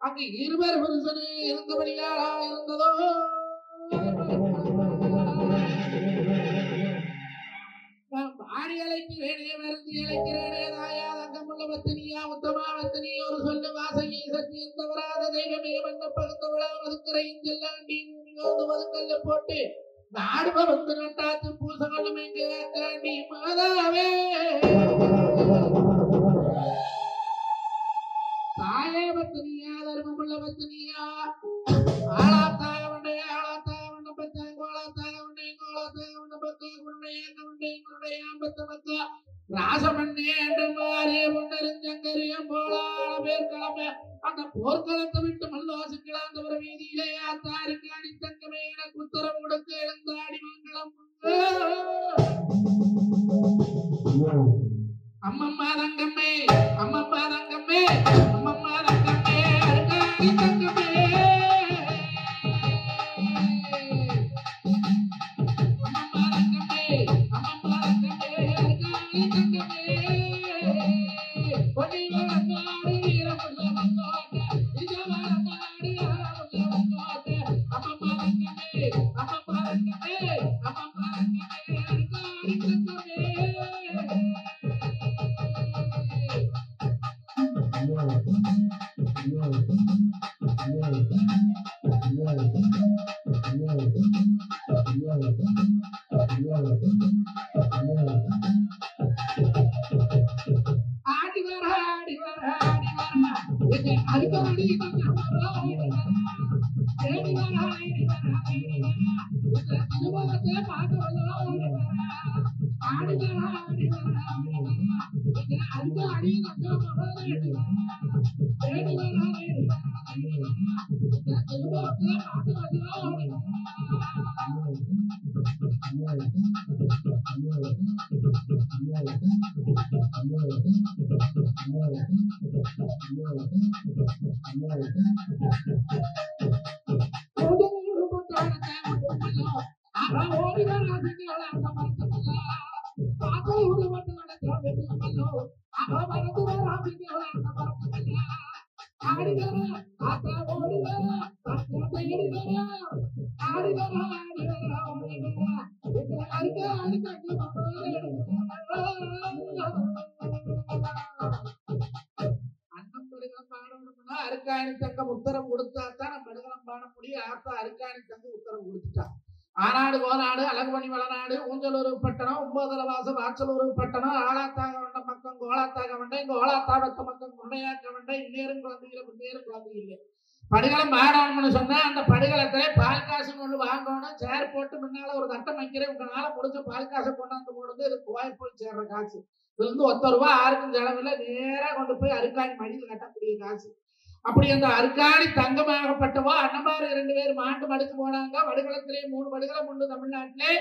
அங்கு இருவர் புருஷனே இருந்தபடியாரா இருந்ததோ ஆடி அழைக்கிறேனே மருந்து அழைக்கிறேனே தாயா தங்கமுள்ள பத்தினியா உத்தமாவத்தினி ஒரு சொல்லு வாசகி சத்தியம் தவறாத தெய்வமே வந்த பகுந்தவளா மதுக்கரையும் செல்லாண்டி மதுக்கல்ல போட்டு நாடுவ வந்து நட்டாத்து பூசகளும் எங்க காண்டி மாதாவே தாயே பத்தினியா தர்மமுள்ள பத்தினியா ஆளாத்தாக உண்டே ஆளாத்தாக உண்ட பத்தாங்க கோளாத்தாக உண்டே கோளாத்தாக உண்ட பத்தா குருடைய ஆம்பத்த மக்கா ராசமண்ணே என்று மாறே பொன்னறிஞ்சங்கரியம் போலான பேர் கிளம்ப அந்த போர்க்களத்தை விட்டு மல்லோசுக்கலாந்தவர வீதியிலே ஆத்தாருக்கு அடி தங்கமே எனக்கு உத்தரவு கொடுக்க எழுந்தாடி மங்களம் அம்மம்மா தங்கம்மே அம்மம்மா தங்கம்மே அம்மம்மா தங்கம்மே அருகாடி தங்கம்மே அம்மம்மா தங்கம்மே அம்மம்மா தங்கம்மே அருகாடி தங்கம்மே பொன்னி வளர்ந்தாடி வீரமுள்ள வந்தோட்ட நிஜவளர்ந்தாடி அறமுள்ள வந்தோட்ட அம்மம்மா தங்கம்மே அம்மம்மா தங்கம்மே அம்மம்மா தங்கம்மே அருகாடி தங்கம்மே அருக்காணி தங்கம் உத்தரவு கொடுத்தாத்தான் நம்ம படுகளம் பாட முடியும். ஆத்தா அருக்காணி தங்கம் உத்தரவு கொடுத்துட்டா. ஆனாடு கோனாடு அழகுமணி வளநாடு ஊஞ்சலூர் பட்டணம் ஒன்பதலவாசம் வாச்சலூர் பட்டணம் ஆளாத்தாக வண்ட மக்கள் கோளாத்தாக வண்டை கோளாத்தாவத்த மக்கள் குண்டையாக்க வண்டை இன்னேரும் குழந்தைகளை முன்னேறும் குழந்தைகள் படுகளம் பாடணும்னு சொன்னா அந்த படுகளத்துல பால் காசு கொண்டு வாங்கணும். சேர் போட்டு முன்னால ஒரு தட்டம் வைக்கிறேன். உங்களால முடிஞ்ச பால் காசை கொண்டாந்து போடுறது இது கோயில் போய் சேர்ற காசு. இது வந்து ₹1 யாருக்கும் செலவில்லை. நேரா கொண்டு போய் அருக்காணி மடியில் கட்டக்கூடிய காசு. அப்படி அந்த அருக்காணி தங்கமாகப்பட்டவோ அண்ணமாரு 2 பேர் மாண்டு மடுத்து போனாங்க. படுகளத்திலே 3 படுகளம் உண்டு தமிழ்நாட்டிலே.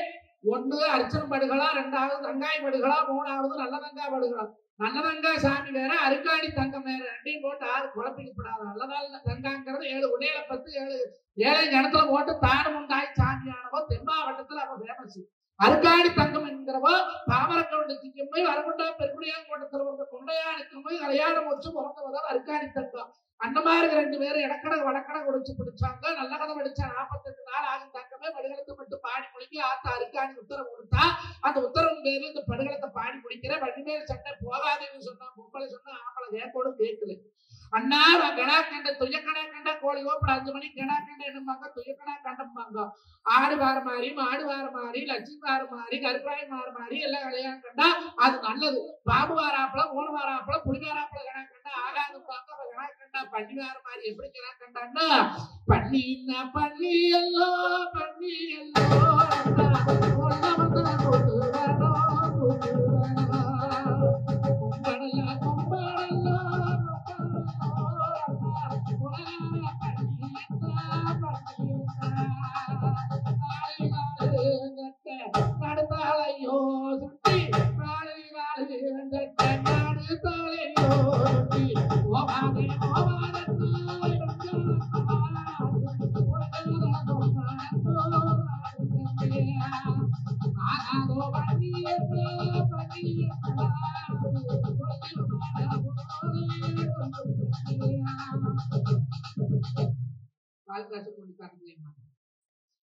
1 அர்ச்சனம் படுகளம், 2வது தங்காய் படுகளம், 3வது நல்லதங்கா படுகளம். நல்லதங்கா சாமி வேற, அருக்காணி தங்கம் வேற. 2ஐயும் போட்டு ஆறு குழப்பிக்கப்படாது. நல்லதால் தங்காங்கிறது 7 உடையில 10 7 இடத்துல போட்டு தானம் உண்டாய் சாமியானவோ தென் மாவட்டத்தில் அவ ஃபேமஸ். அருக்காணி தங்கம் என்கிறவோ தாமரக்கவுண்டத்துக்கு போய் வரகுண்டா பெருக்குடியான் கோட்டத்தில் வந்த கொண்டையானுக்கு போய் கல்யாணம் வச்சு பிறந்தவதான் அருக்காணி தங்கம். அண்ணமாருக்கு 2 பேரும் இடக்கடை வடக்கடை குடிச்சு பிடிச்சாங்க. நல்ல கதை படிச்சா 48 நாள் ஆகும் தங்கமே. படுகளத்தை மட்டும் பாடி முடிக்க ஆத்தா அருக்காணி உத்தரவு கொடுத்தா. அந்த உத்தரவு பேர்ல இந்த படுகளத்தை பாடி முடிக்கிற வடிமேல் சட்டை போகாதுன்னு சொன்னா பொம்பளை சொன்னா ஆம்பளை கேட்கோடு கேட்கல. அண்ணா கணா கண்ட துயக்கணா கண்ட கோழி ஓப்பட 5 மணிக்கு கணா கண்ட என்னம்பாங்க, துயக்கணா கண்டம்பாங்க. ஆடு வார மாதிரி மாடு வார மாதிரி லட்சுமி வார மாதிரி கருப்பாய் வார மாதிரி எல்லாம் கல்யாணம் கண்டா அது நல்லது. பாபு வாராப்பல 3 வாராப்பல புடி வாராப்பல கணா கண்டா ஆகாதுப்பாங்க. கணா கண்டா பண்ணி வார மாதிரி எப்படி கணா கண்டான்னா பண்ணி பண்ணி எல்லோ பண்ணி எல்லோ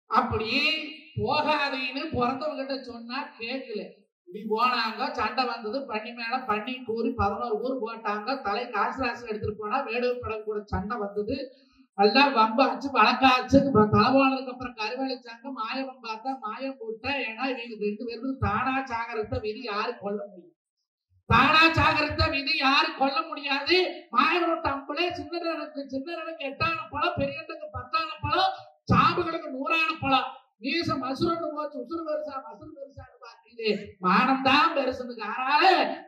அப்படி போகாதேன்னு பிறந்தவங்கிட்ட சொன்னா கேட்கல. இப்படி போனாங்க, சண்டை வந்தது, பண்ணி மேல பண்ணி கூறி 11 ஊர் போட்டாங்க. தலை காசு எடுத்துட்டு போனா வேடுவர் படம் கூட சண்டை வந்தது. எல்லாம் வம்பாச்சு வழக்காச்சு. தலை போனதுக்கு அப்புறம் கருவழிச்சாங்க. மாயம் பார்த்தா மாயம் போட்டா. ஏன்னா இவங்க 2 பேருக்கும் தானா சாகரத்தை விதி யாரு கொல்ல முடியும்? தானா சாகரத்தை விதி யாரு கொல்ல முடியாது. மாயனோட்ட அம்புல சின்னருக்கு 8ஆன பழம், பெரியனுக்கு 10ஆன பழம், சாம்புகளுக்கு 100ஆன பழம். மீச மசுரன்னு போச்சு. உசுறு பெருசா மசுறு பெருசான்னு பாத்தீங்க. மானம்தான் பெருசுன்னு. அதனால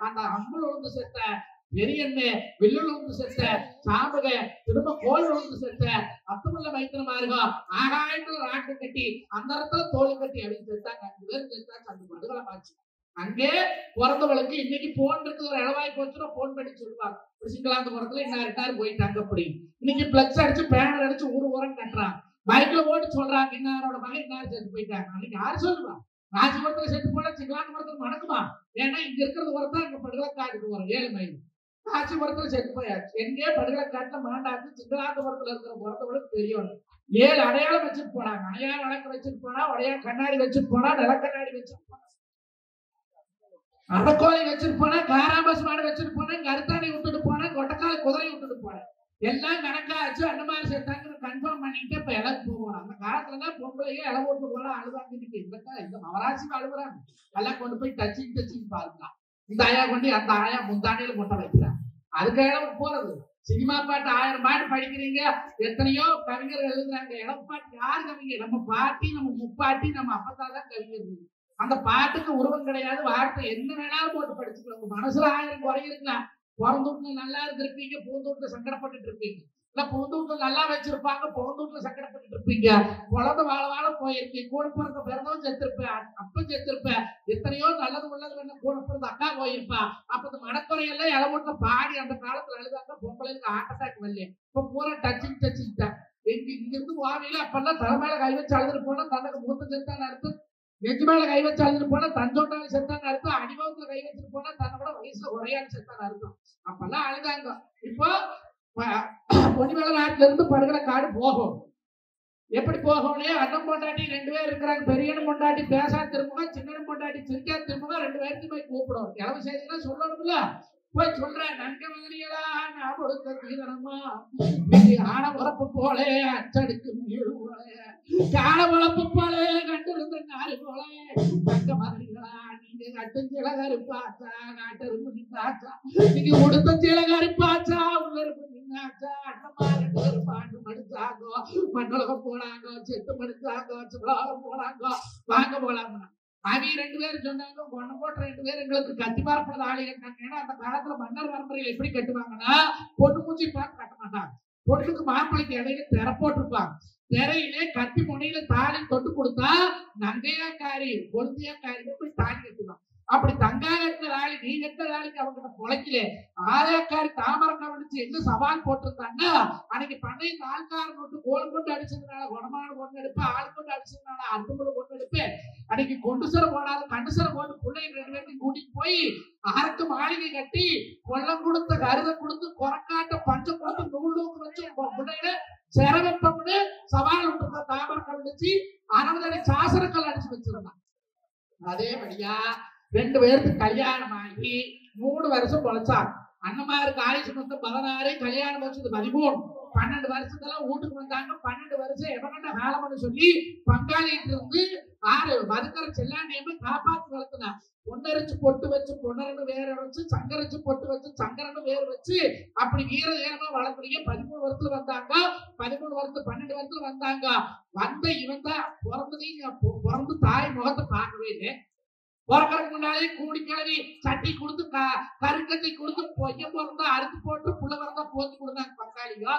அந்த அம்புல விழுந்து செத்த பெரியண்ணு, வில்லுல விழுந்து செத்த சாம்புக, திரும்ப கோல் விழுந்து செத்த அத்துமுள்ள மைத்திரமா இருக்கும். ஆகாயத்துல ராட்டு கட்டி அந்த இடத்துல தோல் கட்டி அப்படின்னு செத்தாங்க. 5 பேரும் செத்தாச்சு. அந்த படுகொலை ஆச்சு. அங்கே பிறந்தவளுக்கு இன்னைக்கு போன் இருக்கு. ஒரு இளவாய் போச்சுன்னா போன் பண்ணி சொல்லுவாங்க, சிங்களாந்த புறத்துல இன்னாரு போயிட்டாங்க அப்படி. இன்னைக்கு பிளக்ஸ் அடிச்சு பேனர் அடிச்சு ஊரம் கட்டுறான். பைக்ல ஓட்டு சொல்றாங்க இன்னாரோட மகன் இன்னாரு செத்து போயிட்டாங்க. அன்னைக்கு யாரு சொல்லுவா? ராஜபுரத்துல செத்து போனா சிங்களாந்தபுரத்துல மணக்குமா? ஏன்னா இங்க இருக்கிறது வரதான் அங்க படுகொலை காட்டுக்கு வரும் 7 மைல். ராஜபுரத்துல செத்து போயாச்சு. எங்கே படுகொலை காட்டுல மாண்டாச்சு. சிங்களாந்தபுரத்துல இருக்கிற பிறந்தவளுக்கு தெரியும். 7 அடையாளம் வச்சுட்டு போனாங்க. அடையாள விளக்கு வச்சுட்டு போனா, உடைய கண்ணாடி வச்சுட்டு போனா, நிலக்கண்ணாடி வச்சுட்டு போனா, அடக்கோலை வச்சுட்டு போனா, காராம்பஸ் மாடு வச்சுட்டு போனேன், கருத்தாணி விட்டுட்டு போனேன், கொட்டக்கால குதிரை விட்டுட்டு போனேன். எல்லாம் கணக்காச்சு. அந்த மாதிரி சேர்த்தாங்க கன்ஃபார்ம் பண்ணிட்டு இப்ப இலக்கு போகணும். அந்த காலத்துலதான் பொம்பளையே இலை போட்டு போல அழுதாங்கிட்டு இந்த மவராசி அழுகுறாங்க. எல்லாம் கொண்டு போய் டச்சிங் பாருங்க. இந்த ஆயா கொண்டு அந்த ஆயா முந்தானையில கொண்ட வைக்கிறாங்க. அதுக்கு இடம் போறது. சினிமா பாட்டு 1000 பாட்டு படிக்கிறீங்க. எத்தனையோ கவிஞர்கள் எழுதுறாங்க. இடம் பாட்டு யாரு கவிஞர்? நம்ம பாட்டி, நம்ம முப்பாட்டி, நம்ம அப்பத்தாதான் கவிஞர். அந்த பாட்டுக்கு உருவம் கிடையாது. வார்த்தை என்ன வேணாலும் போட்டு படிச்சுக்கலாம். உங்க மனசுல 1000 குறை இருக்கலாம். பிறந்தூட்டுல நல்லா இருந்திருப்பீங்க, பூந்தூட்டுல சங்கடப்பட்டு இருப்பீங்க. இல்ல பூந்தூட்டுல நல்லா வச்சிருப்பாங்க, பிறந்தூட்டுல சங்கடப்பட்டு இருப்பீங்க. குழந்தை வாழ போயிருக்கீங்க. கூட பிறந்த பிறந்தவன் செத்துருப்பேன், அப்பன் செத்துருப்பேன். எத்தனையோ நல்லது உள்ளது வேணா கூட பிறந்த அக்கா போயிருப்பா. அப்ப இந்த மனக்குறையெல்லாம் இளவட்ட பாடி அந்த காலத்துல அழுதாங்க. பொம்பளைக்கு ஹார்ட் அட்டாக் வரல. இப்ப பூரா டச்சிங் தான். இங்க இருந்து வாவில அப்பெல்லாம் தலைமையில கை வச்சு அழுதுட்டு போனா தனக்கு மூத்த செத்தான அர்த்தம். நெஞ்சு மேல கை வச்சு அழுதுட்டு போனா தஞ்சோட்டால செத்தான அர்த்தம். அடிவகத்துல கை வச்சுட்டு போனா தன்னோட வயசுல உரையாடு செத்தான அர்த்தம். அப்பெல்லாம் அழுதாங்க. இப்போ பொன்னிமலை நாட்டுல இருந்து படுகொலை காடு போகும். எப்படி போகவுனே அண்ணன் பொண்டாட்டி 2 பேர் இருக்கிறாங்க. பெரியனும் பொண்டாட்டி பேசா திரும்புங்க, சின்னனும் பொண்டாட்டி சிரிக்கா திரும்புங்க. 2 பேருக்கு போய் கூப்பிடும். இளவு செய்திலாம் சொல்லணும்ல. போய் சொல்றேன், நன்க மகனிகளா நான் கொடுத்த தீதனமா ஆன உறப்பு போலே அச்சடுக்கு மீது போலே காண உழப்பு போலே கண்டிருந்த நாடு போலே தங்க மகனிகளா நீங்க கட்டும் சிலகருப்பாச்சா நாட்டெரும்பு நின்னாச்சா நீங்க உடுத்த சிலகருப்பாச்சா உள்ளிருப்பு நின்னாச்சா அண்ணமா 2 பேரும் பாண்டு மடிச்சாங்கோ, மண்ணுலகம் போனாங்க, செத்து மடிச்சாங்க, சுலகம் போனாங்க, வாங்க போலாம்னா அவங்க 2 பேரும் சொன்னாங்க. பொண்ணு போட்ட 2 பேரும் எங்களுக்கு கத்தி பார்ப்பது ஆளு கட்டாங்க. ஏன்னா அந்த காலத்துல மன்னர் பரம்பரையில் எப்படி கட்டுவாங்கன்னா, பொண்ணு மூஞ்சி பார்த்து கட்ட மாட்டாங்க. பொண்ணுக்கு மாப்பிள்ளைக்கு இடையில திரை போட்டிருப்பாங்க. திரையிலே கட்டி முனையில தாலி தொட்டு கொடுத்தா நங்கையாக்காரி கொழுந்தையாக்காரி போய் தாலி கட்டுவாங்க. அப்படி தங்கா கட்டின தாலி நீ கட்ட தாலிக்கு அவங்க பொழைக்கல. ஆயாக்காரி தாமரம் கவனிச்சு என்ன சவால் போட்டிருந்தாங்க, அன்னைக்கு பண்ணை நாள்காரன் விட்டு கோல் கொண்டு அடிச்சதுனால குணமான கொண்டு எடுப்பு, ஆள் கொண்டு அடிச்சதுனால அன்புல கொண்டு எடுப்பு, அன்னைக்கு கொண்டுசரம் போடாத கண்டுசரம் போட்டு பிள்ளைங்க 2 பேர்த்தையும் கூட்டிட்டு போய் அரக்கு மாளிகை கட்டி கொல்லம் கொடுத்த கருதை கொடுத்து கொரக்காட்ட பஞ்சம் கொடுத்து நூலூக்கு வச்சு பிள்ளைங்க சிரமப்பம்னு சவால் விட்டுருந்த தாமரம் கவனிச்சு 60 சாசனக்கல் அடிச்சு வச்சிருந்தான். அதே வழியா 2 பேருக்கு கல்யாணம் ஆகி 3 வருஷம் பொழைச்சாங்க. அண்ணமாருக்கு ஆயுசு மொத்தம் 16, கல்யாணம் வச்சது 13. 12 வருஷத்துல வீட்டுக்கு வந்தாங்க. 12 வருஷம் எவன காலம்னு சொல்லி பங்காளிட்டு இருந்து 6 மதுக்கர செல்லாண்டியமே காப்பாத்து வளர்த்துனா. பொன்னரிச்சு பொட்டு வச்சு பொன்னரன்னு வேற வச்சு, சங்கரிச்சு பொட்டு வச்சு சங்கரன்னு வேறு வச்சு அப்படி வீர வீரமா வளர்க்குறீங்க. 13 வருஷத்துல வந்தாங்க. 13 வருஷம் 12 வருஷத்துல வந்தாங்க. வந்த இவன் தான் பிறந்து தாய் முகத்தை பார்க்கவே இல்லை. பிறக்கிறதுக்கு முன்னாலே கூடி கிளவி சட்டி கொடுத்து கருக்கட்டி கொடுத்து பொய்ய பிறந்தா அறுத்து போட்டு புள்ள பிறந்தா போத்தி கொடுத்தாங்க பங்காளிங்க.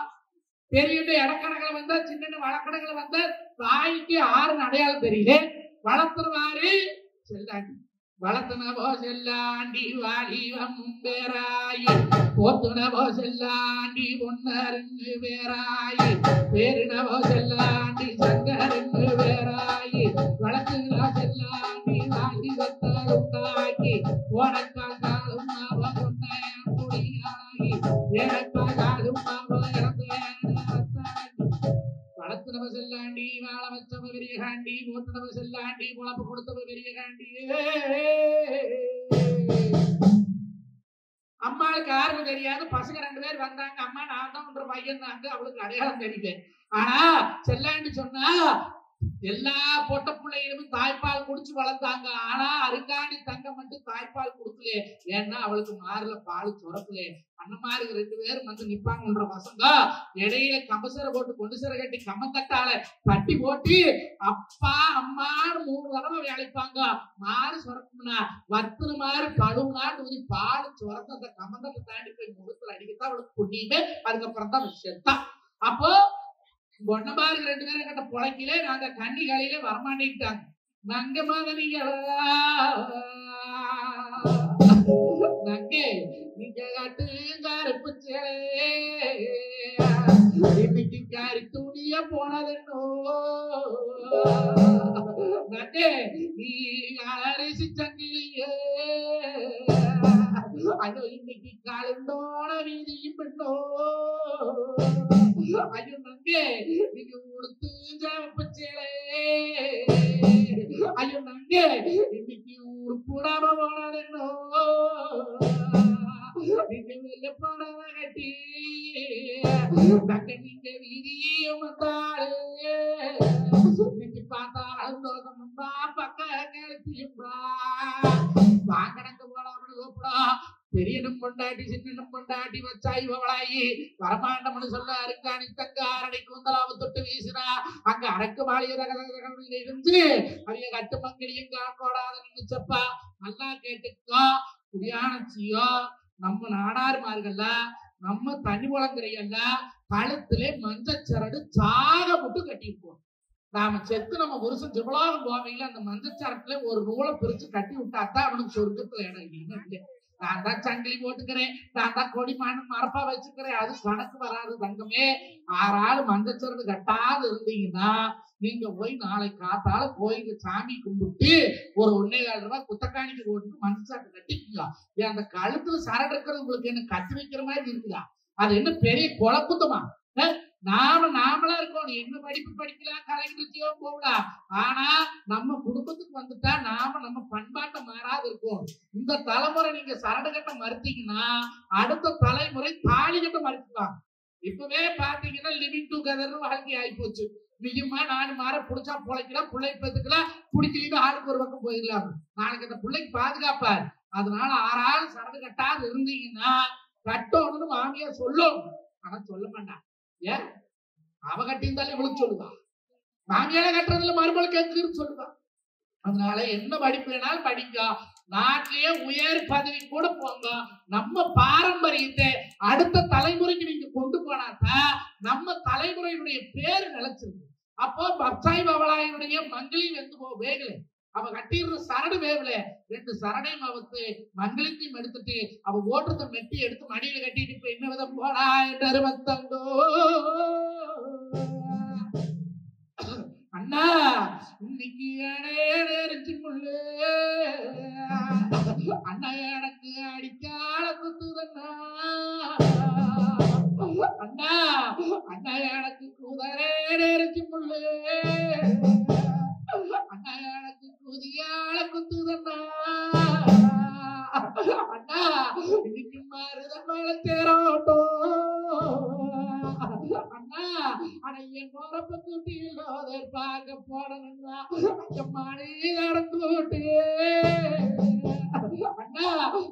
பெரிய இடக்கணக்கில் வந்தா சின்ன வழக்கணக்கில் வந்தா தாய்க்கு 6 அடையாளம் தெரியல. வளர்த்துருவாரு செல்லாண்டி. வளர்த்துன போசெல்லாண்டி வாலிவம் பேராயி போத்துன போசெல்லாண்டி பொன்னருங்கு பேராயி பேரின போசெல்லாண்டி சங்கரங்கு பேராயி வளர்த்துன செல்லாண்டி வாலிவத்தால் உண்டாக்கி ஓடக்கால் காலும் அவன் பொன்ன முடியாகி ஏடக்கால் காலும் அவன் வளர்த்துனவ செல்லாண்டி வாழ வச்சவ பெரிய காண்டி போத்துனவ செல்லாண்டி குழப்ப கொடுத்தவ பெரிய காண்டி அம்மாளுக்கு யாருக்கும் தெரியாது. பசங்க 2 பேர் வந்தாங்க. அம்மா நான் தான் ஒன்ற பையன் தாங்க, அவளுக்கு அடையாளம் தெரியுது. ஆனா செல்லாண்டி சொன்னா எல்லா பொட்ட பிள்ளைகளும் தாய்ப்பால் குடிச்சு வளர்ந்தாங்க. ஆனா அருக்காணி தங்கம் மட்டும் தாய்ப்பால் கொடுக்கல. ஏன்னா அவளுக்கு மாறுல பால் சுரக்கல. அண்ணமாரு 2 பேரும் வந்து நிப்பாங்கன்ற பசங்க இடையில கம்பசரை போட்டு கொண்டு சரை கட்டி கம்மத்தட்டால தட்டி போட்டு அப்பா அம்மான்னு 3 தடவை வேலைப்பாங்க. மாறு சுரக்கும்னா வத்துன மாறு கழுவுனான்னு ஊதி பால் சுரக்க அந்த கம்மந்தத்தை தாண்டி போய் முகத்துல அடிக்கத்தான் அவளுக்கு புண்ணியமே. அதுக்கப்புறம் தான் செத்தான். அப்போ பொண்ணமாரு 2 பேரும் கட்ட புழைக்கிலே நாங்க கண்ணி காலையில வரமாட்டேங்கிட்டாங்க. நங்க மகனிகளா நங்கே நீங்க காட்டு கருப்பு சேலே இன்னைக்கு காரி துணிய போனதுன்னோ நங்கே நீ அரிசி சங்கிலியே ஐயோ இன்னைக்கு காலந்தோட வீதியும் பெண்ணோ ஐயோ நங்கே நீங்க உடுத்து ஜாப்பச்சேலே ஐயோ நங்கே இன்னைக்கு ஊரு கூடாம போனதுன்னோ நீங்க வெள்ள படவ கட்டி நங்க நீங்க வீதியும் வந்தாலே இன்னைக்கு பார்த்தாலும் தோசமும்பா பக்க கழுத்தியும்பா வாங்கடங்க போலாம்னு கூப்பிடா. பெரியனும் பொண்டாட்டி சின்னனும் பொண்டாட்டி வச்சாய் பவளாயி வரமாண்டம்னு சொல்ல அருக்காணி தங்க அரடை கூந்தலாவை தொட்டு வீசினா அங்க அரக்கு மாளிகை இருந்து அவைய கட்டு மங்களையும் காக்கோடாத நினைச்சப்பா. நல்லா கேட்டுக்கோ குடியானச்சியோ நம்ம நாடாருமார்கள்ல நம்ம தனி குளங்கரையல்ல கழுத்துல மஞ்சச்சரடு சாக மட்டும் கட்டியிருப்போம். நாம செத்து நம்ம புருஷன் சிவலாகம் போவையில அந்த மஞ்சச்சரட்டுல ஒரு நூலை பிரிச்சு கட்டி விட்டாத்தான் அவனுக்கு சொர்க்கத்துல இடம் இல்லை. நான் தான் சங்கிலி போட்டுக்கிறேன், நான் தான் கொடி மரப்பா வச்சுக்கிறேன், அது கணக்கு வராது தங்கமே. 6 ஆள் மஞ்சச்சரடு கட்டாது இருந்தீங்கன்னா நீங்க போய் நாளைக்கு காத்தால கோயிலுக்கு சாமி கும்பிட்டு ஒரு 1.25 ரூபாய் குத்தக்காணிக்கு போட்டு மஞ்சச்சரடு கட்டிக்குங்க. அந்த கழுத்துல சரடு இருக்கிறது உங்களுக்கு என்ன கட்டி வைக்கிற மாதிரி இருக்குதா? அது என்ன பெரிய குழப்பத்தமா? நாமளா இருக்கணும். என்ன படிப்பு படிக்கலாம், கலைஞர்ச்சியோ போகலாம். ஆனா நம்ம குடும்பத்துக்கு வந்துட்டா நாம நம்ம பண்பாட்டை மாறாது இருக்கும். இந்த தலைமுறை நீங்க சரடு கட்ட மறுத்தீங்கன்னா அடுத்த தலைமுறை தாலி கட்ட மறுத்துவாங்க. இப்பவே பாத்தீங்கன்னா லிவிங் டுகெதர்னு வாழ்க்கை ஆகி போச்சு. நீயுமா 4 மாற புடிச்சா பொழைக்கலாம், பிள்ளை பெற்றுக்கலாம், பிடிக்கலாம், ஆளுக்கு ஒரு பக்கம் போயிடலாம். நாளைக்கு அந்த பிள்ளைக்கு பாதுகாப்பாரு. அதனால 6 ஆள் சரடு கட்டாது இருந்தீங்கன்னா கட்டணும்னு மாமியா சொல்லும். ஆனா சொல்ல மாட்டான். ஏன் அவ கட்டியிருந்தாலும் இவளுக்கு சொல்லுவா, மாமியால கட்டுறதுல மறுபடியும் கேட்குன்னு சொல்லுவா. அதனால என்ன படிப்பு வேணாலும் படிங்க, நாட்டிலேயே உயர் பதவி கூட போங்க. நம்ம பாரம்பரியத்தை அடுத்த தலைமுறைக்கு நீங்க கொண்டு போனாதான் நம்ம தலைமுறையினுடைய பேரு நிலைச்சிருக்கு. அப்போ பப்சாய் பவளாயினுடைய மங்களி வெந்து வேகல, அவ கட்டிடுற சரடு வேவல. 2 சரடையும் அவத்து மங்களத்தையும் எடுத்துட்டு அவ ஓட்டத்தை மெட்டி எடுத்து மடியில கட்டிட்டு இப்ப என்ன விதம் போடா என்று வந்தோ அண்ணா இன்னைக்கு அடையறிச்சு முள்ளு அண்ணா எனக்கு அடிக்கால குத்துதண்ணா அண்ணா அண்ணா எனக்கு குதிரைச்சு முள்ளு அண்ணா எனக்கு குதியால குத்துதண்ணா அண்ணா இன்னைக்கு மாறுத மழை தேரோட்டோ அண்ணா அடைய போறப்ப கூட்டியில் பார்க்க போடணும்னா மாடி நடந்துட்டு அண்ணா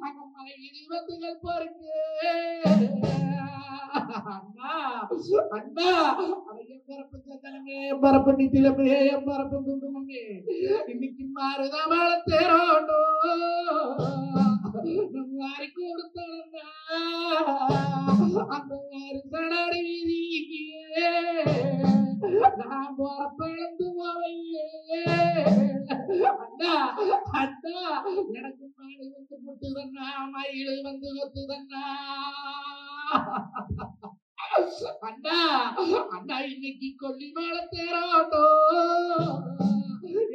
அங்க மலை விபத்துகள் போருக்கு அண்ணா அண்ணா அடைய பிறப்பு சந்தனமே பரப்பு நித்திலமே பரப்பு குங்குமமே இன்னைக்கு மாறுத மழை தேரோட்டோ வாரி கொடுத்தா அந்த சடாரி வீதிக்கு நான் போறப்ப எழுந்து போவையே அண்ணா அண்ணா எனக்கு மாடு வந்து முட்டுதண்ணா, மயிலு வந்து கொத்துதண்ணா. அண்ணா அண்ணா இன்னைக்கு கொல்லிமல தேரோட்டோ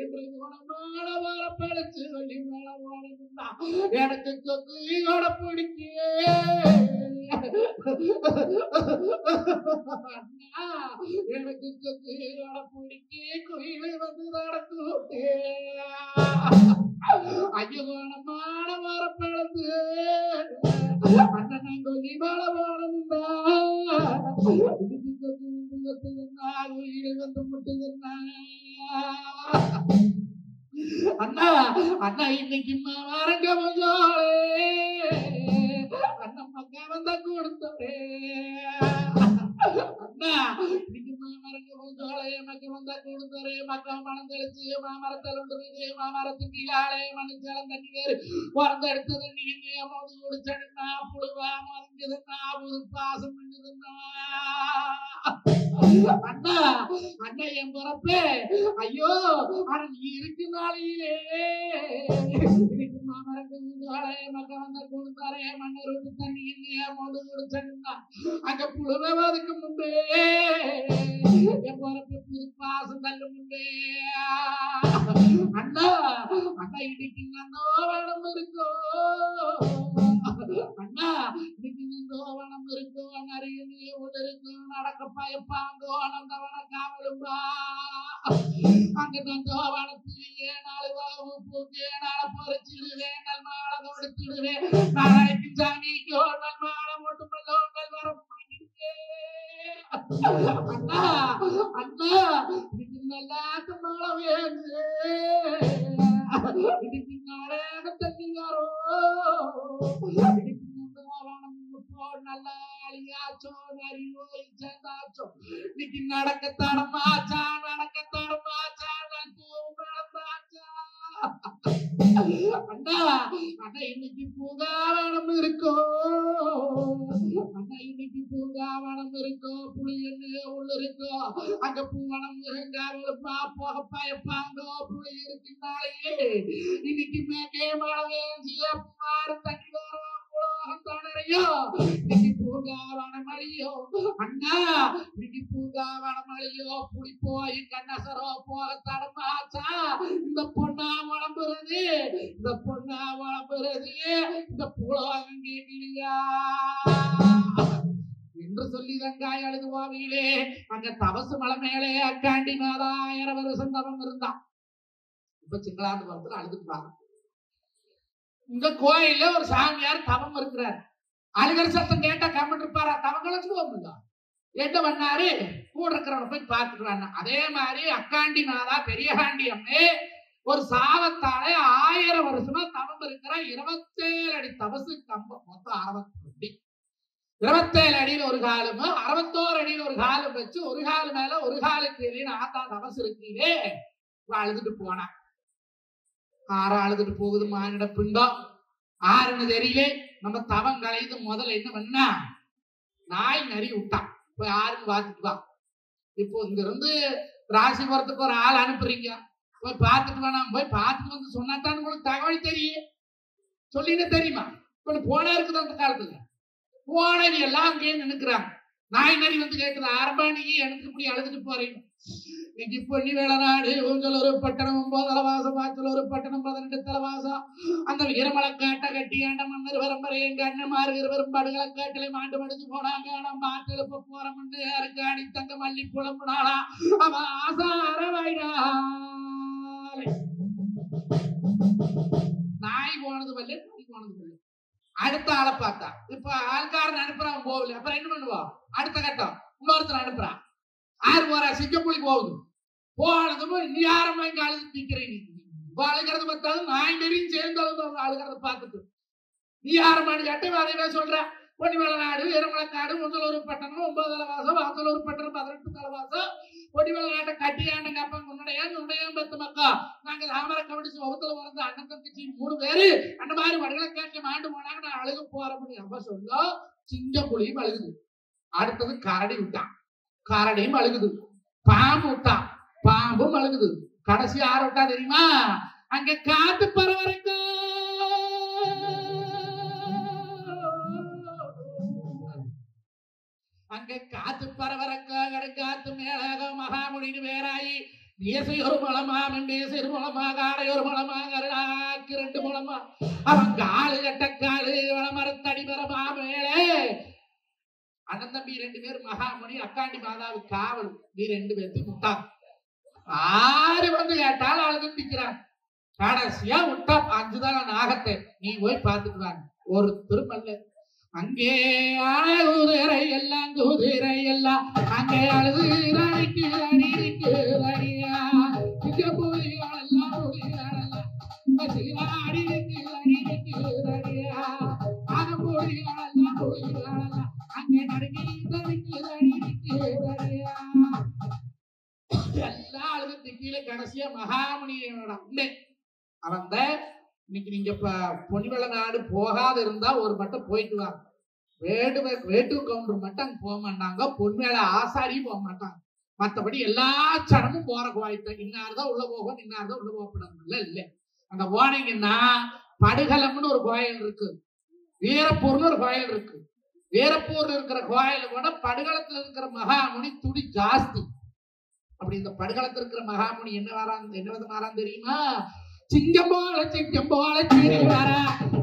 என்று குணமான வர பழிச்சு கொல்லிமல போனதுன்னா எனக்கு கொக்குயோட பிடிக்க. அண்ணா எனக்கு கொக்குயோட பிடிக்க, குயிலை வந்து நடத்து விட்டே. ஐயோனமான வர பழந்து அண்ணன் கொல்லிமல போனதுன்னா வந்து முட்டுதுன்னா. அண்ணா அண்ணா இன்னைக்கு வரங்க கொஞ்சோளே அண்ணன் மக்கா வந்த கொடுத்தோடே. அண்ணா இன்னைக்கு வரங்க கொஞ்சோளே மக்கா வந்த கொடுத்தோரே. மக்கா மனம் தெளிச்சு மாமரத்தில் உண்டு மாமரத்தின் கீழாலே மனுஷாலம் தண்ணி வேறு பிறந்த எடுத்தது நீங்க மோதி குடிச்சா புழுவா மறைஞ்சதுன்னா புது பாசம் பண்ணுதுன்னா. அண்ணா அண்ணா என் பிறப்பே ஐயோ ஆனா நீ இருக்கு நாளையிலே இன்னைக்கு மாமரங்க மக்கள் வந்த கொடுத்தாரே மண்ணூர் விட்டு தண்ணி இல்லையா மோதி குடிச்சா அங்க புழுவதுக்கு முன்பே என் பிறப்பு புது பாசம் தள்ளு முன்பே. அண்ணா அண்ணா இன்னைக்கு நந்தோவனம் இருக்கோ அண்ணா இன்னைக்கு நந்தோவனம் இருக்கோ நிறைய ஒன்று இருக்கும் நடக்க பயப்பாங்கோ நந்தவன காவலும்பா. அங்க நந்தோவனத்தில் 7 வாவு பூக்கு நாளை பொறிச்சிடுவேன் நல் மாலை கொடுத்துடுவேன் நாளைக்கு சாமிக்கோ நல் மாலை மட்டுமல்லோ நல் வர அண்ணா அண்ணா இன்னைக்கு நல்லாட்டு மாலை வேண்டு இன்னைக்கு நாடக தண்ணியாரோ நல்ல அழியாச்சோ நரிவோ சேர்ந்தாச்சோ இன்னைக்கு நடக்கத்தாடமாச்சா நடக்கத்தாடமாச்சா நடந்தாச்சா. அண்ணா அண்ணா இன்னைக்கு பூங்காவனம் இருக்கோ அண்ணா இன்னைக்கு பூங்காவனம் இருக்கோ புளி என்ன உள்ள இருக்கோ அங்க பூவனம் இருங்காவலுப்பா போக பயப்பாங்கோ புளி இருக்குனாலே இன்னைக்கு மேலே மழை வேஞ்சிய மாறு தண்ணி வரும் இன்னைக்கு பூங்காவன மழியோ அண்ணா இன்னைக்கு பூங்காவன மழியோ புளி போய் கண்ணசரோ போக தடமாச்சா. இந்த பொண்ணா வளம்புறது இந்த பொண்ணா வளம்புறது இந்த புலோகம் கேட்கலையா என்று சொல்லி வெங்காய அழுதுவாவிலே அங்க தவசு மலை மேலே அக்காண்டி மாதா 1000 வருஷம் தவம் இருந்தான். இப்ப சிங்களாண்டு வரத்துல அழுதுட்டாங்க. இந்த கோயில ஒரு சாமியார் தவம் இருக்கிறார். அழுகிற சத்தம் கேட்டா கம்மன் இருப்பாரா? தவம் கழிச்சுடுவோம். என்ன பண்ணாரு? கூட இருக்கிறவனை போய் பார்த்துக்கிறான். அதே மாதிரி அக்காண்டி மாதா பெரியகாண்டி அம்மே ஒரு சாவத்தாலே 1000 வருஷமா தவம் இருக்கிற 27 அடி தவசு கம்பம் மொத்தம் 62 27 அடியில் ஒரு காலும் 61 அடியில் ஒரு காலம் வச்சு ஒரு காலு மேல ஒரு காலுக்கு ஆத்தா தவசு இருக்கீங்களே அழுதுட்டு போனா. ஆறு அழுதுட்டு போகுது மானிட பிண்டம் ஆறுன்னு தெரியல. நம்ம தவம் கலையுது முதல்ல என்ன பண்ணா நாய் நரி விட்டான் போய் ஆறுன்னு பார்த்துட்டு வா. இப்போ இங்க இருந்து ராசிபுரத்துக்கு ஒரு ஆள் அனுப்புறீங்க போய் பார்த்துட்டு வேணாம் போய் பார்த்துட்டு வந்து சொன்னாத்தான் உங்களுக்கு தகவல் தெரியும். சொல்லின்னு தெரியுமா? இப்ப போனா இருக்குது அந்த காலத்துல போனவி எல்லாம் அங்கேயே நினைக்கிறாங்க. நாய் நரி வந்து கேட்குது ஆரம்பா நீங்க எனக்கு இப்படி அழுதுட்டு போறீங்க. இன்னைக்கு பொன்னி வேளநாடு ஊஞ்சல் ஒரு பட்டணம் 9 தலவாசம் வாச்சல் ஒரு பட்டணம் 18 தலவாசம். அந்த வீரமலை காட்ட கட்டியாண்ட மன்னர் வரம்பரை எங்க அண்ணன்மாரு இருவரும் படுகளை காட்டிலே மாண்டு மடிஞ்சு போனாங்க. நம்ம ஆட்டெழுப்ப போறோம்னு யாருக்கு அணி தங்க மல்லி புலம்புனாளா அவன் ஆசார வைடா. நாய் போனது பல்ல நாய் போனது பல்ல. அடுத்த ஆளை பார்த்தா இப்ப ஆள்காரன் அனுப்புறான் போகல. அப்புறம் என்ன பண்ணுவோம்? அடுத்த கட்டம் இன்னொருத்தர் அனுப்புறான். ஆறு போறா சிங்கப்புலி போகுது. போனதும் நீ யாரமா இங்க அழுது நிக்கிறீங்க? அழுகிறது பார்த்தாது நாய் நெறியும் சேர்ந்து அழுகிறத பார்த்துட்டு நீ யாரமானு கேட்டு அதைவே சொல்ற. பொன்னிமலைநாடு வீரமலைக்காடு ஊஞ்சலூர் பட்டணம் 9 தலவாசம் வாசலூர் பட்டணம் 18 தலவாசம். பொன்னிமலைநாட்டை கட்டியாண்டுங்க அப்ப உன்னுடையாம் பத்து மக்கா நாங்க தாமரை கவனிச்சு ஒவ்வொருத்தல வரது அண்ணன் தங்கச்சி 3 பேரு அந்த மாதிரி வடகளை கேட்க மாண்டு போனாங்க. நான் அழுக போறேன் அப்ப சொல்ல சிங்கப்புலியும் அழுகுது. அடுத்தது கரடி விட்டான். கரடியும் அழுகுது. பாம்பு விட்டான். பாம்பும் அழுகுது. கடைசி யார விட்டா தெரியுமா? அங்க காத்து பரவரைக்கும் அங்க காத்து பரவரக்க காத்து மேலாக மகாமுனின்னு வேறாயி தேசை ஒரு மலமா மெண்டேசை ஒரு மலமா காடை ஒரு மலமா கருடாக்கு 2 மலமா அவன் காலு கட்டக்காலு வளமரத்தடி மரமா மேலே அண்ணன் தம்பி 2 பேர் மகாமுனி அக்காண்டி மாதாவு காவல் நீ 2 பேர்த்தையும் முட்டா ஆறு வந்து கேட்டாலும் அழுது நிற்கிறான். கடைசியா விட்டா 5 தான் நாகத்தை நீ போய் பார்த்துக்குவாங்க ஒரு திருமல்ல அங்கே குதிரை எல்லாம் குதிரை எல்லாம் அங்கே அழுது அடிக்கு அடிக்கு அடியா இங்க புலிகளெல்லாம் புலிகளெல்லாம் அடிக்கு அடிக்கு அடியா ஆக புலிகளெல்லாம் புலிகளெல்லாம் அங்கே நடுங்கி தடுக்கு அடிக்கு அடியா எல்லாம் அழுது திக்கில கடைசியா மகாமுனியோட அவன் இன்னைக்கு நீங்க பொன்னிவள நாடு போகாத இருந்தா ஒரு மட்டும் போயிட்டு வாங்க. வேட்டு கவுண்டர் மட்டும் அங்க போக மாட்டாங்க, பொன்மேள ஆசாரியும் போக மாட்டாங்க. மற்றபடி எல்லா சடமும் போற கோயில்தான். இன்னார்தான் உள்ள போகும், இன்னார்தான் உள்ள போகப்படாது இல்ல. அங்க போனீங்கன்னா படுகலம்னு ஒரு கோயில் இருக்கு, வீரப்பூர்னு ஒரு கோயில் இருக்கு. வீரப்பூர்ல இருக்கிற கோயில கூட படுகளத்துல இருக்கிற மகாமுனி துடி ஜாஸ்தி. அப்படி இந்த படுகளத்துல இருக்கிற மகாமுனி என்ன விதமாறான் தெரியுமா? சிங்கம் போல சீரி வர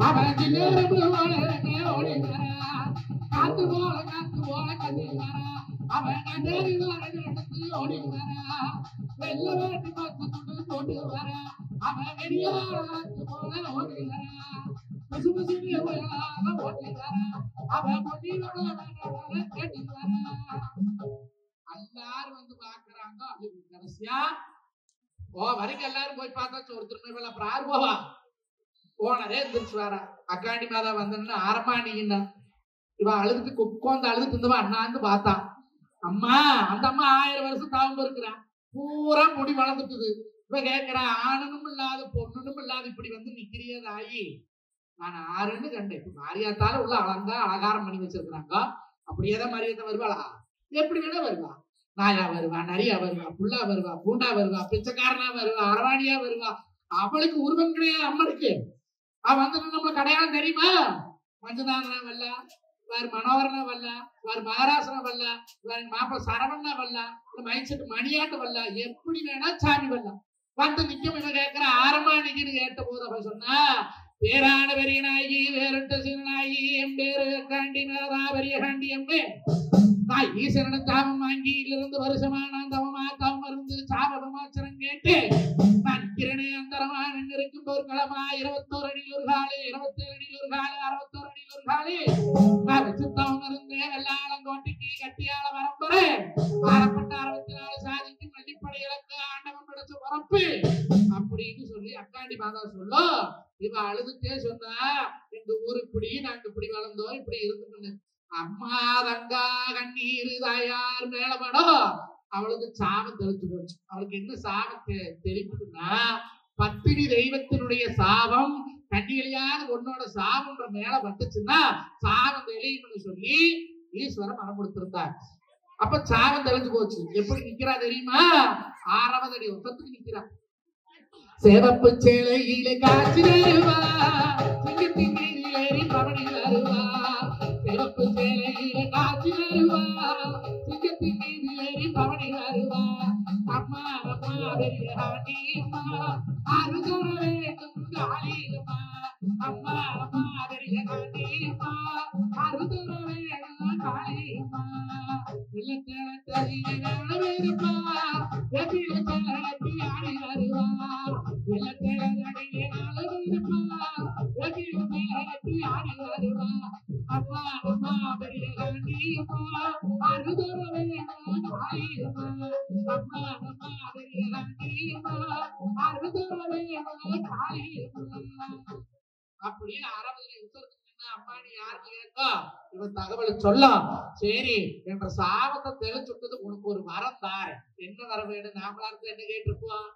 அவன் ஓடி வர காத்து போல கத்தி வர அவன் ஓடி வர வெள்ள வேட்டி பார்த்து கொண்டு வர அவன் வெடியாத்து போல ஓடி வர பசு பசு ஓடி வர அவன் கேட்டி வர எல்லாரும் வந்து பாக்குறாங்க. அது கடைசியா வரைக்கும் எல்லாரும் போய் பார்த்தா ஒருத்தர் அப்புறம் யாரு போவா போனதே எந்திரிச்சு வர அக்காண்டி மாதா வந்தோன்னு ஆரம்பாண்டிங்கன்னா இவன் அழுதுட்டு உட்காந்து அழுதுட்டு இருந்தவா அண்ணாந்து பார்த்தான். அம்மா அந்த அம்மா 1000 வருஷம் தாவம் இருக்கிறான், பூரா முடி வளர்ந்துட்டுது. இவ கேட்கிறா ஆணனும் இல்லாத பொண்ணுனும் இல்லாத இப்படி வந்து நிக்கிறியதாயி நான் ஆறுன்னு கண்டேன். இப்ப மாரியாத்தால உள்ள அலங்காரம் பண்ணி வச்சிருக்கிறாங்க. அப்படியேதான் மாரியாத்தா வருவாளா? எப்படி வேணா வருவா. நாயா வருவா, நரியா வருவா, புல்லா வருவா, பூண்டா வருவா, பிச்சைக்காரனா வருவா, அரவாணியா வருவா. அவளுக்கு உருவம் கிடையாது அம்மனுக்கு. அவ வந்து நம்மளுக்கு அடையாளம் தெரியுமா? மஞ்சதானா வல்ல, வேறு மனோகரனா வல்ல, வேறு மகாராசனா வல்ல, வேறு மாப்பிள்ள சரவணா வல்ல, மைசெட்டு மணியாட்டு வல்ல, எப்படி வேணா சாமி வல்ல வந்து நிக்கும். இவன் கேட்கிற ஆரம்பாணிக்குன்னு கேட்ட போது அவ சொன்னா பேரான பெரிய நாயகி வேறுட்ட சிறுநாயகி என் பேரு காண்டி மேலதா பெரிய காண்டி எம்பே நான் ஈசனிடம் தாமம் வாங்கி இருந்து வருஷமா நான் தவமா தவம் இருந்து சாபமாச்சரம் கேட்டு நான் கிரணே அந்தரமா நின்று இருக்கும் போர்களமா 21 அடியில் ஒரு காலு 27 அடியில் ஒரு காலு 61 அடியில் ஒரு காலு நான் வச்சு தவம் இருந்தேன். வெள்ளாளம் கோட்டைக்கு கட்டியால வரம்புற ஆரப்பட்ட 64 சாதிக்கு மல்லிப்படைகளுக்கு ஆண்டவன் படைச்ச உறப்பு அப்படின்னு சொல்லி அக்காண்டி மாதா சொல்லும். இவ அழுதுட்டே சொன்னா எங்க ஊரு இப்படி நாங்க இப்படி வளர்ந்தோம் இப்படி இருந்துன்னு. அம்மா தங்கா கண்ணீர் தாயார் மேலப்படும் அவளுக்கு சாபம் தெளிச்சு போச்சு. அவளுக்கு என்ன சாபம் தெளிப்புன்னா பத்தினி தெய்வத்தினுடைய சாபம் கண்ணிகளையாவது உன்னோட சாபம்ன்ற மேல பட்டுச்சுன்னா சாபம் தெளியும்னு சொல்லி ஈஸ்வரன் மனம் கொடுத்திருந்தார். அப்ப சாபம் தெளிஞ்சு போச்சு. எப்படி நிக்கிறா தெரியுமா? 6வது அடி ஒத்தத்துக்கு நிக்கிறா. சேவப்பு சேலையிலே காட்சி வருவா, சிங்கத்தின் மீது ஏறி பவனி வருவா. சேவப்பு சேலையிலே காட்சி வருவா, சிங்கத்தின் மீது ஏறி பவனி வருவா. அம்மா அம்மா பெரிய காட்டியம்மா அருகர வேண்டும் காளியம்மா. அம்மா அம்மா பெரிய காட்டியம்மா அருகர வேண்டும் காளியம்மா. வெள்ளத்தேன தரியில வேணுமா வெப்பில கட்டி ஆடி வருவா. வெள்ளத்தேன தரியில வேணுமா வெப்பில கட்டி ஆடி வருவா. அம்மா அம்மா பெரிய காட்டியம்மா அருகர வேண்டும் காளியம்மா. அம்மா அம்மா பெரிய காட்டியம்மா அருகர வேண்டும் காளியம்மா. அப்படின்னு 6வது உத்தரத்துக்கு அம்மாடி யாருக்கு கேட்கோ இவன் தகவலை சொல்லும். சரி என்ற சாபத்தை தெளிச்சுட்டது உனக்கு ஒரு வரம் தாரு. என்ன வர வேணும்? நாமளா இருந்து என்ன கேட்டிருப்போம்?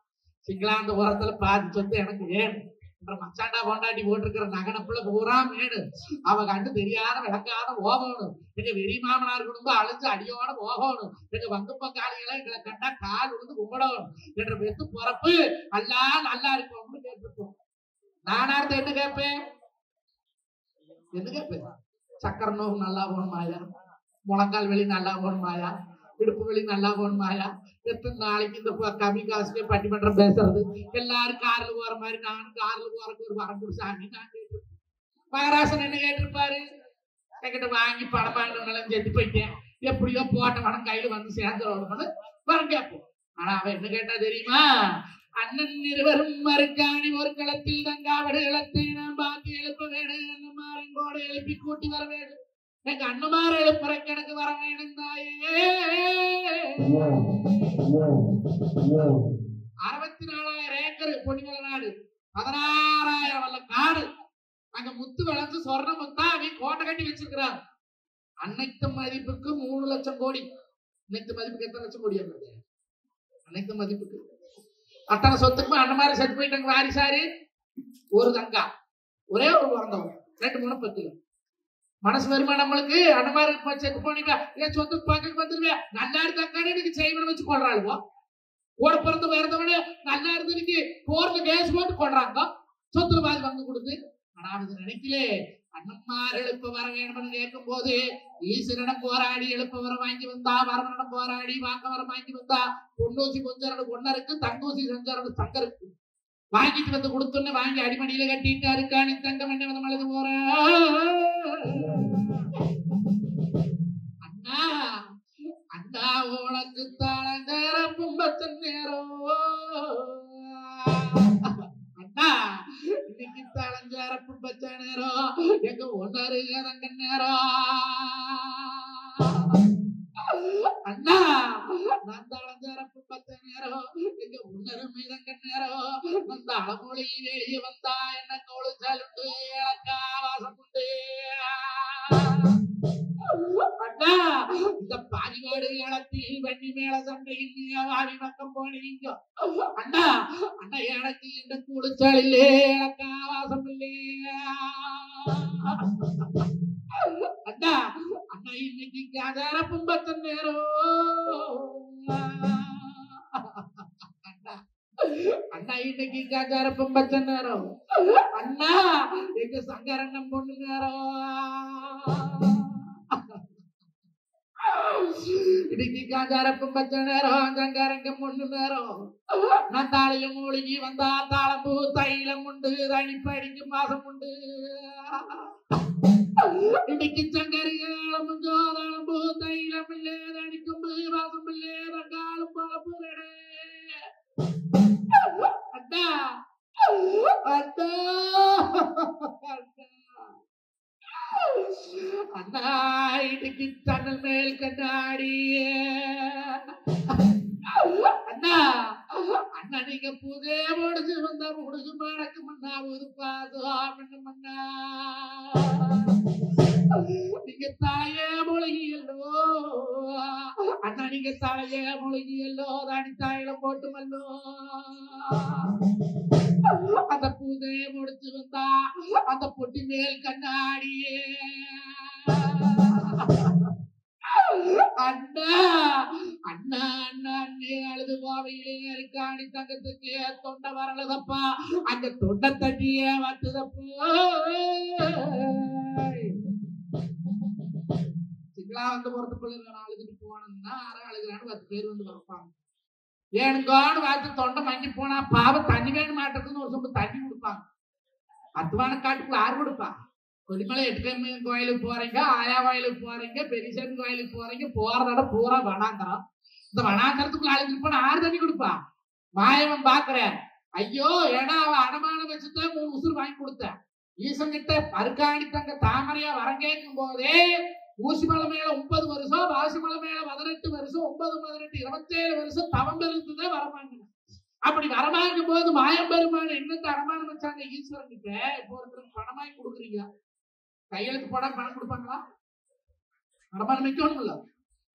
சிங்களாந்த உரத்துல பாதி சொத்து எனக்கு வேணும். மச்சாண்டா கொண்டாட்டி போட்டிருக்கிற நகனப்புல பூரா மேடு அவ கண்டு தெரியாத விளக்காத போகணும். எங்க வெறி மாமனார் குடும்பம் அழிஞ்சு அடியோட போகணும். எங்க வங்குப்ப காலிகளை எங்களை கண்டா கால் விழுந்து கும்பிடணும் என்ற பெத்து பொறப்பு எல்லாம் நல்லா இருக்கும்னு கேட்டுருக்கோம். நானார்த்த என்ன கேட்பேன்? என்ன கேட்பேன்? சக்கர நோவு நல்லா போகணுமாயா, முழங்கால் வெளி நல்லா போகணுமாயா, இடுப்பு வெளி நல்லா போகணுமாயா, எத்தனை நாளைக்கு இந்த கம்மி காசுக்கே பட்டிமன்றம் பேசுறது, எல்லாரும் கார்ல போற மாதிரி நானும் கார்ல போறதுக்கு ஒரு வரம் கொடுசாமி நான் கேட்டிருப்பேன். மகராசன் என்ன கேட்டிருப்பாரு? என்கிட்ட வாங்கி பணப்பாண்டு செத்து போயிட்டேன், எப்படியோ போட்ட பணம் கையில வந்து சேர்ந்து வரம் கேட்போம். ஆனா அவன் என்ன கேட்டா தெரியுமா? அண்ணன் இருவரும் மறுக்காணி ஒரு களத்தில் தங்காவடு இளத்தை நான் பார்த்து எழுப்ப வேணும், அண்ணமாரங்கோடு எழுப்பி கூட்டி வர வேணும், எங்க அண்ணமார எழுப்புறக்கு எனக்கு வர வேணும் தாயே. 64,000 ஏக்கர் பொன்னிமலை நாடு, 16,000 வல்ல காடு, அங்க முத்து விளைஞ்சு சொர்ண முத்தா அவன் கோட்டை கட்டி வச்சிருக்கிறான். அனைத்து மதிப்புக்கு 3 லட்சம் கோடி. அனைத்து மதிப்புக்கு எத்தனை லட்சம் கோடி? அனைத்து மதிப்புக்கு அத்தனை சொத்துக்குமே அண்ணமாரி செத்து போயிட்டாங்க. வாரிசாரு ஒரு தங்கா, ஒரே ஒரு பிறந்தவங்க, 2 முனப்பத்து. மனசு வருமா நம்மளுக்கு? அண்ணமாரி செத்து போனீங்க சொத்துக்கு பார்க்க வந்துருவேன், நல்லா இருந்தாக்கானே எனக்கு செய்வனை வச்சு கொள்றாளுவோ. கூட பிறந்த பிறந்தவனே நல்லா இருந்ததுக்கு கோர்ட்ல கேஸ் போட்டு கொள்றாங்க, சொத்துல பாதி வந்து கொடுத்து. ஆனா அது நினைக்கல, அண்ணன்மார் எழுப்ப வர வேணும்னு கேட்கும் போது ஈஸ்வரனம் போராடி எழுப்ப வர வாங்கி வந்தா, வரவனிடம் போராடி வாக்க வர வாங்கி வந்தா, பொன்னூசி கொஞ்சம் ஒன்னருக்கு, தங்கூசி செஞ்சு தங்கருக்கு வாங்கிட்டு வந்து கொடுத்தோன்னு வாங்கி அடிமடியில கட்டிட்டு அருக்காணி தங்கம் என்ன வந்து மழுது போற. அண்ணா அண்ணா உனக்கு தாளங்கர பும்பத்தன் நேரம், அண்ணா இன்னைக்கு தாளஞ்சார பும்பச்ச நேரம், எங்க ஒன்னரு ரங்க நேரம். அண்ணா நான் தாளஞ்சார பும்பச்ச நேரம், எங்க ஒன்னரு மீதங்க நேரம், அந்த அழமொழி வெளியே வந்தா என்ன கோழு சாலுண்டு இலக்கா வாசம் உண்டு. அண்ணா இந்த பாரிவாடு இடத்தில் வண்டி மேல சண்டையில் வாரி பக்கம் போனீங்க. அண்ணா அண்ணா எனக்கு இந்த குளிச்சால் இல்லே, எனக்கா வாசம் இல்லையா. அண்ணா அண்ணா இன்னைக்கு காதார பும்பத்தன் நேரம். அண்ணா இன்னைக்கு காதார பும்பத்தன் நேரம். அண்ணா எங்க சங்கரண்ணம் பொண்ணு நேரம். இன்னைக்கு காஞ்சார பும்பச்ச நேரம், சங்கரங்கம் பொண்ணு நேரம். நான் தாளைய மூழ்கி வந்தா தாளம்பூ தைலம் உண்டு, தனிப்படிக்கு மாசம் உண்டு. இன்னைக்கு சங்கரிகாலம் தாளம்பூ தைலம் இல்லே, தனிக்கும் மாசம் இல்லே, ரங்காலும் பழப்புரடே. அண்ணா அண்ணா அண்ணா இன்னைக்கு தன்னல் மேல் கண்ணாடி. அண்ணா அண்ணா நீங்க புதே முடிச்சு வந்தா முடிச்சு மடக்கு மண்ணா ஒரு பாதுகாப்பு மண்ணா. நீங்க தலையே மொழியல்லோ அண்ணா, நீங்க தலையே மொழியல்லோ, தானி தாயில போட்டு மல்லோ. அந்த பூதையை முடிச்சு வந்தா அந்த பொட்டி மேல் கண்ணாடியே. அண்ணா அண்ணா அண்ணா அண்ணே அழுது போவையிலே இருக்காணி தங்கத்துக்கு தொண்டை வரலதப்பா, அந்த தொண்டை தண்ணியே வத்துதப்பா. சிங்களா வந்து போறதுக்குள்ள அழுதுட்டு போனோம்னா அழுகிறான்னு 10 பேர் வந்து வரப்பாங்க. ஏனுங்கான்னு வாத்து தொண்டை மங்கி போனா பாவம் தண்ணி வேணும் மாட்டதுன்னு ஒரு சொம்பு தண்ணி கொடுப்பாங்க. அத்துவான காட்டுக்குள்ள யாரு கொடுப்பா? கொல்லிமலை 8 கோயிலுக்கு போறீங்க, ஆயா கோயிலுக்கு போறீங்க, பெரியசாமி கோயிலுக்கு போறீங்க, போறதோட பூரா வனாந்தரம். இந்த வனாந்தரத்துக்குள்ள அழைச்சிட்டு போனா யாரு தண்ணி கொடுப்பா? மாயவன் பாக்குற ஐயோ, ஏன்னா அவன் அடமானம் வச்சுதான் 3 உசுறு வாங்கி கொடுத்தேன். ஈசன் கிட்ட பருக்காணி தங்க தாமரையா வரம் கேட்கும் போதே ஊசிமலை மேல 9 வருஷம், வாசிமலை மேல 18 வருஷம், 9 18 27 வருஷம் தவம் இருந்துதான் வரமாங்க. அப்படி வரமாங்கும் போது மாயம் பெருமான என்னத்தை அடமானம் வச்சாங்க ஈஸ்வரன் கிட்ட. இப்போ ஒருத்தருக்கு பணமாய் கொடுக்குறீங்க, கையெழுத்து போட பணம் கொடுப்பாங்களா? அடமானம் வைக்கணும் இல்ல.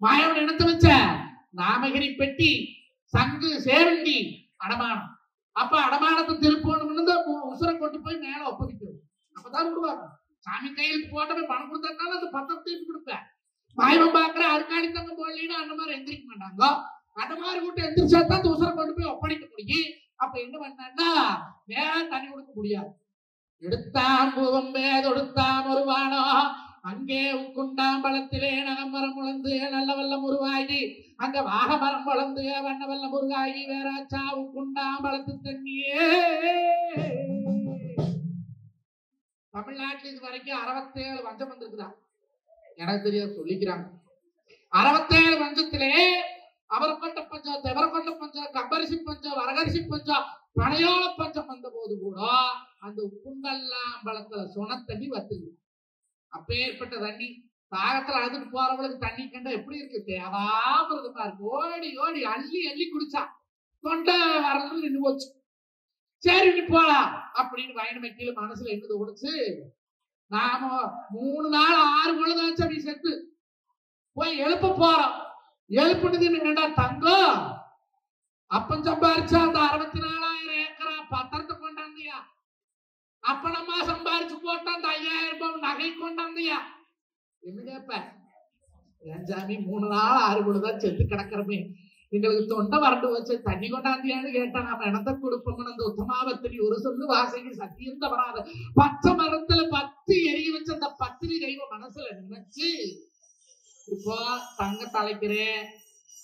மாயவன் என்னத்தை வச்ச? நாமகிரி பெட்டி, சங்கு, சேவண்டி அடமானம். அப்ப அடமானத்தை திருப்பணும்னு உசுரை கொண்டு போய் மேல ஒப்படைக்கிறது. அப்பதான் விடுவாங்க. சாமி கையெழுத்து போட்டவே பணம் கொடுத்தாலும் அந்த பத்திரம் திருப்பி கொடுப்பேன். மாயவன் பாக்குற அருக்காணி தங்க போடலின்னா அந்த மாதிரி எந்திரிக்க மாட்டாங்க. அந்த மாதிரி விட்டு எந்திரிச்சா தான் அந்த உசுரை கொண்டு போய் ஒப்படைக்க முடியும். அப்ப என்ன பண்ணா மேல தண்ணி கொடுக்க முடியாது. எடுத்தாம் பூவம்பே தொடுத்தாம் ஒருவானோ அங்கே உக்குண்டாம்பலத்திலே நகமரம் உழந்து நல்ல வெள்ளம் உருவாகி அங்க வாகமரம் வளர்ந்து வண்ண வெள்ளம் உருவாகி வேறாச்சா உக்குண்டாம்பலத்து தண்ணியே. தமிழ்நாட்டில் இது வரைக்கும் 67 வஞ்சம் வந்திருக்குதா? எனக்கு தெரியாது, சொல்லிக்கிறாங்க. 67 வஞ்சத்திலே அவரக்கொட்ட பஞ்சம், தெவரக்கொட்ட பஞ்சம், கம்பரிசி பஞ்சம், வரகரிசி பஞ்சம், பனையோள பஞ்சம் வந்த போது கூட அந்த உப்புண்டல்லாம்பலத்துல சொன தண்ணி வத்துது. அப்பேற்பட்ட தண்ணி தாகத்துல அழுதுட்டு போறவங்களுக்கு தண்ணி கண்டா எப்படி இருக்கு? தேவாமிரதமா இருக்கு. ஓடி ஓடி அள்ளி அள்ளி குடிச்சா தொண்டை வரணும்னு நின்று போச்சு. சரி நீ போலாம் அப்படின்னு வயனமைக்கில மனசுல என்ன தோணுச்சு, நாம 3 நாள் 6 பொழுதாச்சு அப்படி செத்து போய் எழுப்ப போறோம். எழுப்புனது என்னடா தங்கம், அப்பன் சம்பாரிச்சா அந்த 64,000 ஏக்கரா பத்திரத்தை கொண்டாந்தியா, அப்பனம்மா சம்பாரிச்சு போட்டா அந்த 5,000 ரூபாய் நகை கொண்டாந்தியா. என்ன கேப்ப? ஏன் சாமி 3 நாள் 6 பொழுதான் செத்து கிடக்கிறமே, எங்களுக்கு தொண்டை வறண்டு வச்சு தண்ணி கொண்டாந்தியான்னு கேட்டா நாம எனத்தை கொடுப்போம்னு அந்த உத்தமாவத்திரி ஒரு சொல்லு வாசகி சத்தியம் தவறாத பச்சை மரத்துல 10 எரிய வச்சு அந்த பத்திரி தெய்வ மனசுல நினைச்சு இப்போ தங்கத்தை அழைக்கிறேன்,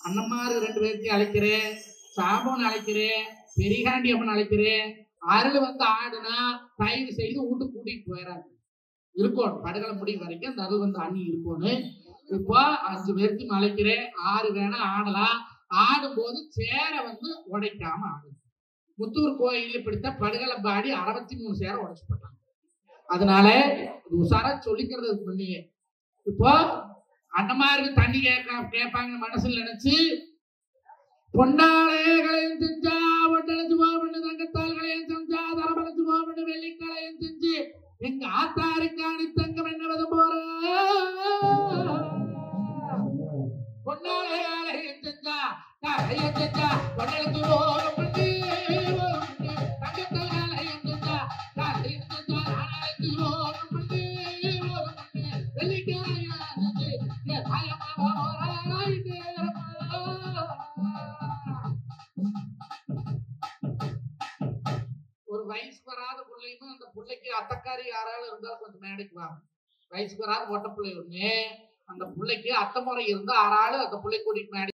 அண்ணம்மாரு 2 பேர்த்தையும் அழைக்கிறேன், சாபோன் அழைக்கிறேன், பெரிகாண்டி அம்மன் அழைக்கிறேன். அருள் வந்து ஆடுனா தயவு செய்து வீட்டுக்கு கூட்டிட்டு போயிடாது, இருக்கணும் படுகளை முடிவு வரைக்கும் அந்த அருள் வந்து அண்ணி இருக்கணும். இப்போ 5 பேர்த்தையும் அழைக்கிறேன், 6 வேணா ஆடலாம். ஆடும் போது சேர வந்து உடைக்காம ஆடும். முத்தூர் கோயில் பிடித்த படுகளை பாடி 63 சேர உடைச்சு போட்டாங்க. அதனால உசாரா சொல்லிக்கிறது முன்னியே. இப்போ அண்ணமாருக்கு தண்ணி கேட்பாங்க மனசுல நினைச்சு பொன்னாளையங்களையும் செஞ்சா ஒட்டழைச்சு போவண்ணு, தங்கத்தாள்களையும் செஞ்சா தரமழைச்சு போவண்ணு, வெள்ளிக்களையும் செஞ்சு எங்க ஆத்தாருக்காணி தங்கம் என்னவது போற பொன்னாளையாளையும் செஞ்சா கரையும் செஞ்சா ஒட்டழைச்சு போவண்ணு, தங்கத்தாள்களையும் செஞ்சா கரையும் செஞ்சா அழைச்சு போவண்ணு, வெள்ளிக்களையும் ஒரு வயசுக்கு வராத பிள்ளையுமே அந்த பிள்ளைக்கு அத்தக்காரி யாராலும் இருந்தாலும் கொஞ்சம் மேடைக்கு வாங்க. வயசுக்கு வராத ஒட்ட பிள்ளை ஒண்ணு, அந்த பிள்ளைக்கு அத்தை முறை இருந்தா 6 ஆளு அந்த பிள்ளை கூட்டிட்டு மேடை